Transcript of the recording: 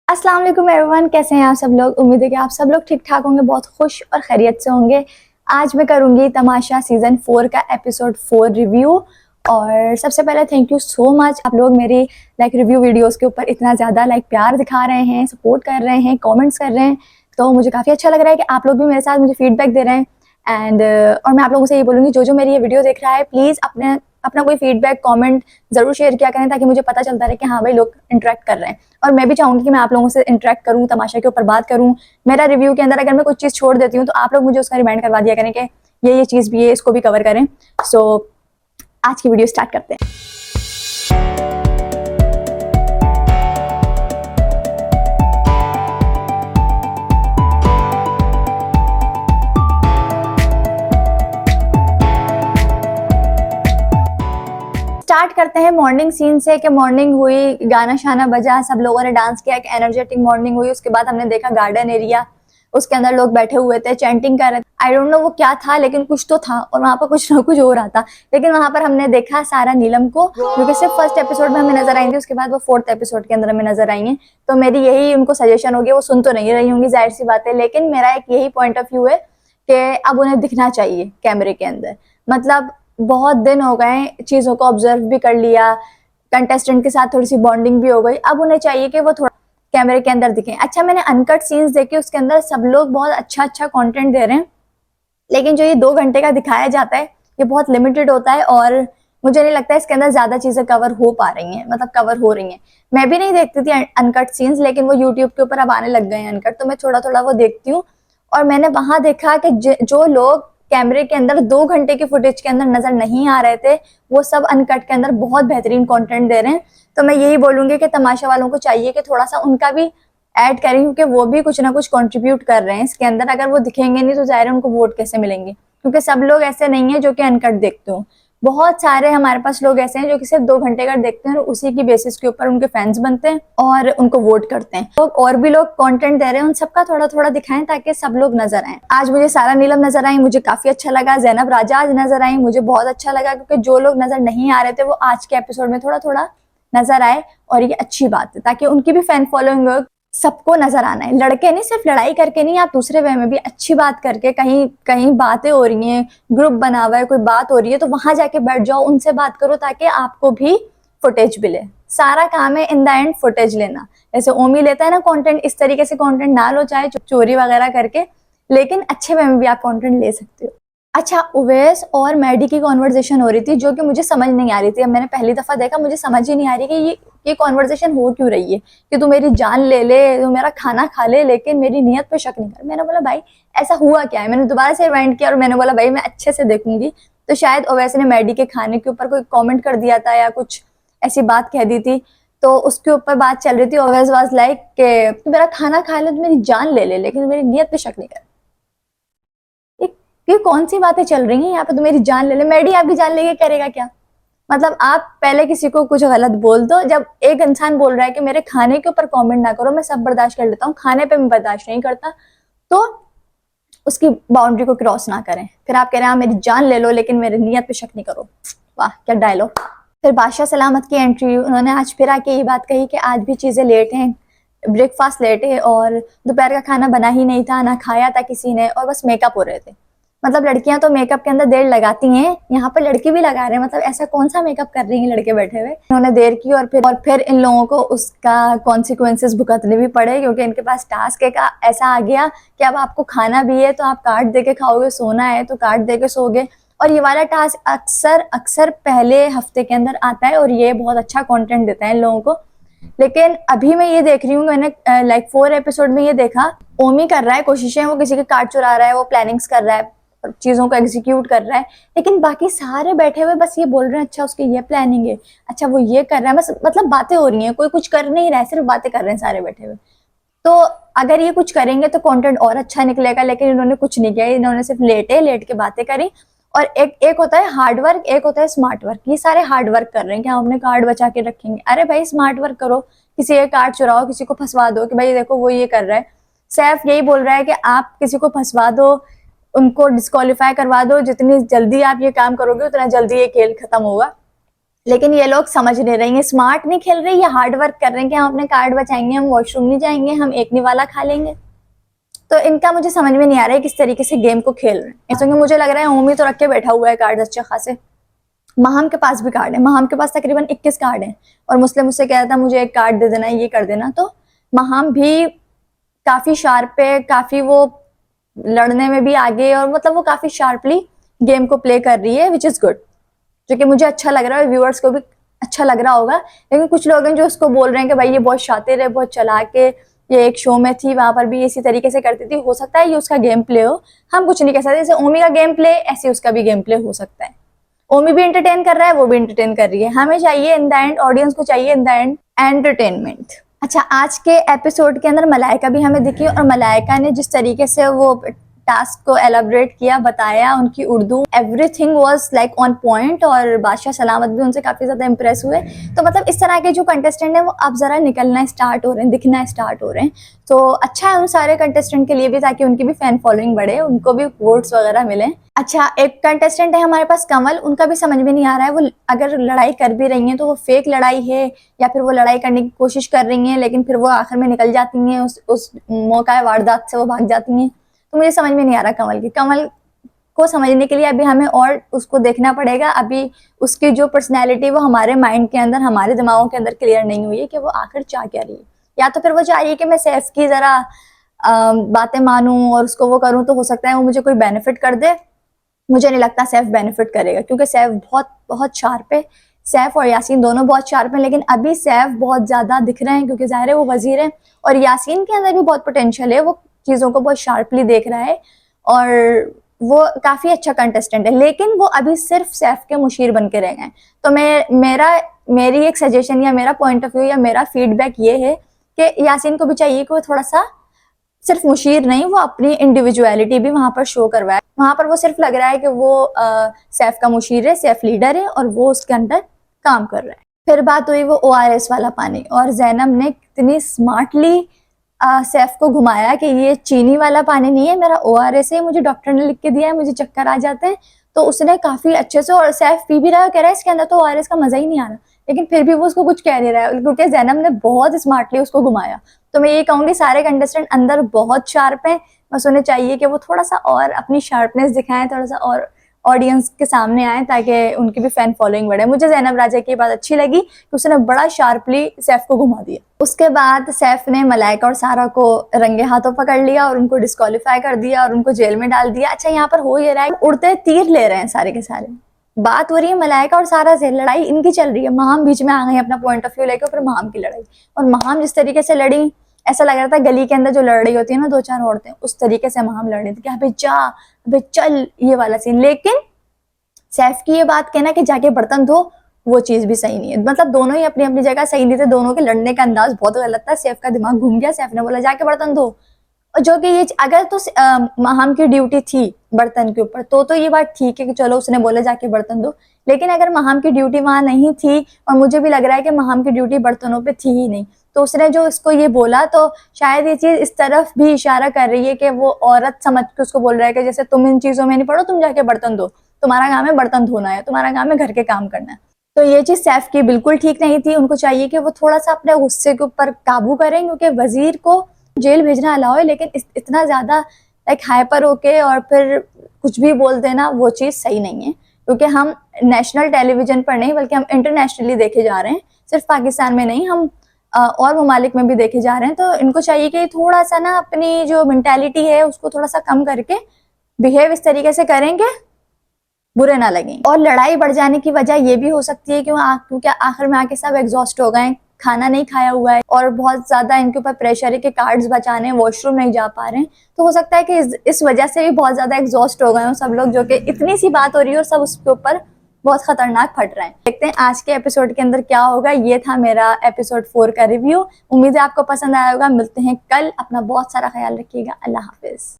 अस्सलाम वालेकुम एवरीवन, कैसे हैं आप सब लोग। उम्मीद है कि आप सब लोग ठीक ठाक होंगे, बहुत खुश और खैरियत से होंगे। आज मैं करूंगी तमाशा सीज़न 4 का एपिसोड 4 रिव्यू। और सबसे पहले थैंक यू सो मच, आप लोग मेरी रिव्यू वीडियोस के ऊपर इतना ज़्यादा प्यार दिखा रहे हैं, सपोर्ट कर रहे हैं, कमेंट्स कर रहे हैं। तो मुझे काफ़ी अच्छा लग रहा है कि आप लोग भी मेरे साथ मुझे फीडबैक दे रहे हैं। और मैं आप लोगों से ये बोलूँगी, जो मेरी ये वीडियो देख रहा है, प्लीज़ अपना कोई फीडबैक कमेंट ज़रूर शेयर किया करें, ताकि मुझे पता चलता रहे कि हाँ भाई, लोग इंटरेक्ट कर रहे हैं। और मैं भी चाहूँगी कि मैं आप लोगों से इंटरेक्ट करूँ, तमाशा के ऊपर बात करूँ। मेरा रिव्यू के अंदर अगर मैं कुछ चीज़ छोड़ देती हूँ तो आप लोग मुझे उसका रिमाइंड करवा दिया करें कि ये चीज़ भी है, इसको भी कवर करें। सो आज की वीडियो स्टार्ट करते हैं। स्टार्ट करते हैं मॉर्निंग सीन से कि मॉर्निंग हुई, गाना शाना बजा, सब लोगों ने डांस किया, एक एनर्जेटिक मॉर्निंग हुई। उसके बाद हमने देखा गार्डन एरिया, उसके अंदर लोग बैठे हुए थे, चैंटिंग कर रहे थे। आई डोंट नो वो क्या था, लेकिन कुछ तो था और वहां पर कुछ ना कुछ हो रहा था। लेकिन वहां पर हमने देखा सारा नीलम को, जो कि सिर्फ फर्स्ट एपिसोड में हमें नजर आई थी, उसके बाद वो 4th एपिसोड के अंदर हमें नजर आई है। तो मेरी यही उनको सजेशन होगी, वो सुन तो नहीं रही होंगी, जाहिर सी बात है, लेकिन मेरा एक यही पॉइंट ऑफ व्यू है कि अब उन्हें दिखना चाहिए कैमरे के अंदर। मतलब बहुत दिन हो गए, चीजों को ऑब्जर्व भी कर लिया, कंटेस्टेंट के साथ थोड़ी सी बॉन्डिंग भी हो गई, अब उन्हें चाहिए कि वो थोड़ा कैमरे के अंदर दिखें। अच्छा, मैंने अनकट सीन्स देखे, उसके अंदर सब लोग बहुत अच्छा कंटेंट दे रहे हैं, लेकिन जो ये 2 घंटे का दिखाया जाता है, ये बहुत लिमिटेड होता है। और मुझे नहीं लगता इसके अंदर ज्यादा चीजें कवर हो पा रही हैं, मतलब कवर हो रही हैं। मैं भी नहीं देखती थी अनकट सीन्स, लेकिन वो यूट्यूब के ऊपर अब आने लग गए हैं अनकट, तो मैं थोड़ा थोड़ा वो देखती हूँ। और मैंने वहां देखा कि जो लोग कैमरे के अंदर 2 घंटे की फुटेज के अंदर नजर नहीं आ रहे थे, वो सब अनकट के अंदर बहुत बेहतरीन कंटेंट दे रहे हैं। तो मैं यही बोलूंगी कि तमाशा वालों को चाहिए कि थोड़ा सा उनका भी ऐड करें, क्योंकि वो भी कुछ ना कुछ कंट्रीब्यूट कर रहे हैं इसके अंदर। अगर वो दिखेंगे नहीं तो जाहिर है उनको वोट कैसे मिलेंगे, क्योंकि सब लोग ऐसे नहीं है जो कि अनकट देखते हो। बहुत सारे हमारे पास लोग ऐसे हैं जो कि सिर्फ 2 घंटे का देखते हैं और उसी की बेसिस के ऊपर उनके फैंस बनते हैं और उनको वोट करते हैं। तो और भी लोग कंटेंट दे रहे हैं, उन सबका थोड़ा थोड़ा दिखाएं ताकि सब लोग नजर आए। आज मुझे सारा नीलम नजर आई, मुझे काफी अच्छा लगा। जैनब राजा आज नजर आई, मुझे बहुत अच्छा लगा, क्योंकि जो लोग नजर नहीं आ रहे थे वो आज के एपिसोड में थोड़ा थोड़ा नजर आए। और ये अच्छी बात है, ताकि उनकी भी फैन फॉलोइंग हो। सबको नजर आना है, लड़के नहीं, सिर्फ लड़ाई करके नहीं, आप दूसरे वे में भी अच्छी बात करके, कहीं कहीं बातें हो रही हैं, ग्रुप बना हुआ है, कोई बात हो रही है, तो वहां जाके बैठ जाओ, उनसे बात करो, ताकि आपको भी फुटेज मिले। सारा काम है इन द एंड फुटेज लेना। जैसे ओमी लेता है ना कंटेंट, इस तरीके से कंटेंट ना लो, चाहे चोरी वगैरह करके, लेकिन अच्छे वे में भी आप कंटेंट ले सकते हो। अच्छा, उवैस और मैडी की कॉन्वर्जेशन हो रही थी, जो कि मुझे समझ नहीं आ रही थी। अब मैंने पहली दफा देखा, मुझे समझ ही नहीं आ रही कि ये कॉन्वर्जेशन हो क्यों रही है, कि तू मेरी जान ले ले, तू मेरा खाना खा ले, लेकिन मेरी नियत पे शक नहीं कर। मैंने बोला भाई ऐसा हुआ क्या है। मैंने दोबारा से रिवाइंड किया और मैंने बोला भाई मैं अच्छे से देखूंगी। तो शायद उवैस ने मैडी के खाने के ऊपर कोई कॉमेंट कर दिया था या कुछ ऐसी बात कह दी थी, तो उसके ऊपर बात चल रही थी। उवैस वाज लाइक कि तू मेरा खाना खा ले, तो मेरी जान ले ले, लेकिन मेरी नियत पे शक नहीं कर। ये कौन सी बातें चल रही हैं यहाँ पे, तो मेरी जान ले ले। मैडी आपकी जान लेके करेगा क्या? मतलब आप पहले किसी को कुछ गलत बोल दो, जब एक इंसान बोल रहा है कि मेरे खाने के ऊपर कमेंट ना करो, मैं सब बर्दाश्त कर लेता हूँ, खाने पे मैं बर्दाश्त नहीं करता, तो उसकी बाउंड्री को क्रॉस ना करें। फिर आप कह रहे हैं मेरी जान ले लो, लेकिन मेरी नियत पे शक नहीं करो। वाह क्या डायलॉग। फिर बादशाह सलामत की एंट्री, उन्होंने आज फिर आके ये बात कही कि आज भी चीजें लेट हैं, ब्रेकफास्ट लेट है, और दोपहर का खाना बना ही नहीं था, ना खाया था किसी ने, और बस मेकअप हो रहे थे। मतलब लड़कियां तो मेकअप के अंदर देर लगाती हैं, यहाँ पर लड़के भी लगा रहे हैं। मतलब ऐसा कौन सा मेकअप कर रही हैं लड़के बैठे हुए। उन्होंने देर की और फिर इन लोगों को उसका कॉन्सिक्वेंसेस भुगतने भी पड़े, क्योंकि इनके पास टास्क का ऐसा आ गया कि अब आपको खाना भी है तो आप कार्ड दे के खाओगे, सोना है तो कार्ड दे के सोओगे। और ये वाला टास्क अक्सर पहले हफ्ते के अंदर आता है, और ये बहुत अच्छा कंटेंट देता है इन लोगों को। लेकिन अभी मैं ये देख रही हूँ, मैंने 4 एपिसोड में ये देखा, ओमी कर रहा है कोशिशें, वो किसी के कार्ड चुरा रहा है, वो प्लानिंग्स कर रहा है, चीजों को एग्जीक्यूट कर रहा है, लेकिन बाकी सारे बैठे हुए बस ये बोल रहे हैं अच्छा उसकी ये प्लानिंग है, अच्छा वो ये कर रहा है, बस मतलब बातें हो रही हैं, कोई कुछ कर नहीं रहा है, सिर्फ बातें कर रहे हैं सारे बैठे हुए। तो अगर ये कुछ करेंगे तो कंटेंट और अच्छा निकलेगा, लेकिन इन्होंने कुछ नहीं किया, इन्होंने सिर्फ लेट के बातें करी। और एक होता है हार्ड वर्क, एक होता है स्मार्ट वर्क। ये सारे हार्ड वर्क कर रहे हैं कि हम अपने कार्ड बचा के रखेंगे। अरे भाई स्मार्ट वर्क करो, किसी के कार्ड चुराओ, किसी को फंसवा दो कि भाई देखो वो ये कर रहा है। सैफ यही बोल रहा है कि आप किसी को फंसवा दो, उनको डिस्क्वालीफाई करवा दो, जितनी जल्दी आप ये काम करोगे उतना जल्दी ये खेल खत्म होगा। लेकिन ये लोग समझ नहीं रहे हैं, स्मार्ट नहीं खेल रहे, ये हार्ड वर्क कर रहे हैं कि हम अपने कार्ड बचाएंगे, हम वॉशरूम नहीं जाएंगे, हम एक निवाला खा लेंगे। तो इनका मुझे समझ में नहीं आ रहा है किस तरीके से गेम को खेल रहे हैं। क्योंकि मुझे लग रहा है ओमी तो रख के बैठा हुआ है कार्ड अच्छे खासे। महाम के पास भी कार्ड है, महाम के पास तकरीबन 21 कार्ड हैं और मुस्लिम मुझसे कह रहा था मुझे एक कार्ड दे देना, ये कर देना। तो महाम भी काफी शार्प है, काफी वो लड़ने में भी आगे, और मतलब वो काफी शार्पली गेम को प्ले कर रही है, विच इज गुड, जो कि मुझे अच्छा लग रहा है, व्यूअर्स को भी अच्छा लग रहा होगा। लेकिन कुछ लोग हैं जो उसको बोल रहे हैं कि भाई ये बहुत शातिर है, बहुत चालाक है, ये एक शो में थी वहां पर भी इसी तरीके से करती थी, हो सकता है ये उसका गेम प्ले हो, हम कुछ नहीं कह सकते। जैसे ओमी का गेम प्ले ऐसे उसका भी गेम प्ले हो सकता है। ओमी भी एंटरटेन कर रहा है, वो भी एंटरटेन कर रही है, हमें चाहिए इन द एंड, ऑडियंस को चाहिए इन द एंड एंटरटेनमेंट। अच्छा, आज के एपिसोड के अंदर मलाइका भी हमें दिखी, और मलाइका ने जिस तरीके से वो टास्क को एलाबरेट किया, बताया, उनकी Urdu everything was like on point, और बादशाह सलामत भी उनसे काफी ज्यादा इंप्रेस हुए। तो मतलब इस तरह के जो कंटेस्टेंट हैं वो अब जरा निकलना स्टार्ट हो रहे हैं, दिखना स्टार्ट हो रहे हैं। तो अच्छा है उन सारे कंटेस्टेंट के लिए भी, ताकि उनकी भी फैन फॉलोइंग बढ़े, उनको भी वोट्स वगैरह मिले। अच्छा, एक कंटेस्टेंट है हमारे पास कमल, उनका भी समझ में नहीं आ रहा है वो अगर लड़ाई कर भी रही हैं तो वो फेक लड़ाई है या फिर वो लड़ाई करने की कोशिश कर रही हैं, लेकिन फिर वो आखिर में निकल जाती हैं, उस मौका वारदात से वो भाग जाती हैं। तो मुझे समझ में नहीं आ रहा कमल को समझने के लिए अभी हमें और उसको देखना पड़ेगा। अभी उसकी जो पर्सनैलिटी वो हमारे माइंड के अंदर, हमारे दिमागों के अंदर क्लियर नहीं हुई है कि वो आखिर चाह क्या रही है। या तो फिर वो चाह रही है कि मैं सैफ की जरा बातें मानूं और उसको वो करूं, तो हो सकता है वो मुझे कोई बेनिफिट कर दे। मुझे नहीं लगता सैफ बेनिफिट करेगा, क्योंकि सैफ बहुत बहुत शार्प है। सैफ और यासीन दोनों बहुत शार्प हैं, लेकिन अभी सैफ बहुत ज्यादा दिख रहे हैं क्योंकि जाहिर है वो वजीर है, और यासीन के अंदर भी बहुत पोटेंशियल है, वो चीजों को बहुत शार्पली देख रहा है और वो काफी अच्छा कंटेस्टेंट है। लेकिन वो अभी सिर्फ सैफ के मुशीर बन के रह गए। तो मेरी एक सजेशन या मेरा पॉइंट ऑफ व्यू या मेरा फीडबैक ये है कि यासीन को भी चाहिए कि वो थोड़ा सा सिर्फ मुशीर नहीं, वो अपनी इंडिविजुअलिटी भी वहां पर शो करवाए। वहां पर वो सिर्फ लग रहा है कि वो सैफ का मुशीर है, सैफ लीडर है और वो उसके अंदर काम कर रहा है। फिर बात हुई वो ORS वाला पानी, और जैनब ने कितनी स्मार्टली सैफ को घुमाया कि ये चीनी वाला पानी नहीं है, मेरा ORS है, मुझे डॉक्टर ने लिख के दिया है, मुझे चक्कर आ जाते हैं। तो उसने काफी अच्छे से, और सैफ पी भी रहा है, कह रहा है इसके अंदर तो ORS का मजा ही नहीं आ रहा, लेकिन फिर भी वो उसको कुछ कह नहीं रहा है क्योंकि जैनब ने बहुत स्मार्टली उसको घुमाया। तो मैं ये कहूंगी सारे कंटेस्टेंट अंदर बहुत शार्प हैं, बस उन्हें चाहिए कि वो थोड़ा सा और अपनी शार्पनेस दिखाएं, थोड़ा सा और ऑडियंस के सामने आए, ताकि उनकी भी फैन फॉलोइंग बढ़े। मुझे जैनब राजा की बात अच्छी लगी कि उसने बड़ा शार्पली सैफ को घुमा दिया। उसके बाद सैफ ने मलाइका और सारा को रंगे हाथों पकड़ लिया और उनको डिस्क्वालीफाई कर दिया और उनको जेल में डाल दिया। अच्छा, यहाँ पर हो ये रहा है, उड़ते तीर ले रहे हैं सारे के सारे। बात हो रही है मलाइका और सारा से, लड़ाई इनकी चल रही है, महाम बीच में आ गई अपना पॉइंट ऑफ व्यू लेकर, फिर महाम की लड़ाई। और महाम जिस तरीके से लड़ी, ऐसा लग रहा था गली के अंदर जो लड़ रही होती है ना दो चार औरतें, उस तरीके से महाम लड़ रही थी कि अबे जा, अबे चल, ये वाला सीन। लेकिन सैफ की ये बात कहना कि जाके बर्तन धो, वो चीज भी सही नहीं है। मतलब दोनों ही अपनी अपनी जगह सही नहीं थे, दोनों के लड़ने का अंदाज बहुत गलत था। सैफ का दिमाग घूम गया, सैफ ने बोला जाके बर्तन धो, और जो कि ये अगर तो महाम की ड्यूटी थी बर्तन के ऊपर तो ये बात ठीक है कि चलो उसने बोला जाके बर्तन दो। लेकिन अगर महाम की ड्यूटी वहां नहीं थी, और मुझे भी लग रहा है कि महाम की ड्यूटी बर्तनों पे थी ही नहीं, तो उसने जो इसको ये बोला, तो शायद ये चीज इस तरफ भी इशारा कर रही है कि वो औरत समझ के उसको बोल रहा है कि जैसे तुम इन चीजों में नहीं पढ़ो, तुम जाके बर्तन दो, तुम्हारा काम है बर्तन धोना है, तुम्हारा काम है घर के काम करना है। तो ये चीज सैफ की बिल्कुल ठीक नहीं थी। उनको चाहिए कि वो थोड़ा सा अपने गुस्से के ऊपर काबू करें, क्योंकि वजीर को जेल भेजना अलाउ है, लेकिन इतना ज्यादा लाइक हाइपर होके और फिर कुछ भी बोल देना, वो चीज सही नहीं है। क्योंकि हम नेशनल टेलीविजन पर नहीं बल्कि हम इंटरनेशनली देखे जा रहे हैं, सिर्फ पाकिस्तान में नहीं, हम और ममालिक में भी देखे जा रहे हैं। तो इनको चाहिए कि थोड़ा सा ना अपनी जो मेंटालिटी है उसको थोड़ा सा कम करके बिहेव इस तरीके से करेंगे बुरे ना लगें। और लड़ाई बढ़ जाने की वजह ये भी हो सकती है क्योंकि आखिर में आके सब एग्जॉस्ट हो गए, खाना नहीं खाया हुआ है और बहुत ज्यादा इनके ऊपर प्रेशर है कि कार्ड्स बचाने, वॉशरूम नहीं जा पा रहे हैं। तो हो सकता है कि इस वजह से भी बहुत ज्यादा एग्जॉस्ट हो गए हो सब लोग, जो कि इतनी सी बात हो रही है और सब उसके ऊपर बहुत खतरनाक फट रहे हैं। देखते हैं आज के एपिसोड के अंदर क्या होगा। ये था मेरा एपिसोड 4 का रिव्यू। उम्मीद है आपको पसंद आया होगा। मिलते हैं कल। अपना बहुत सारा ख्याल रखिएगा। अल्लाह हाफिज।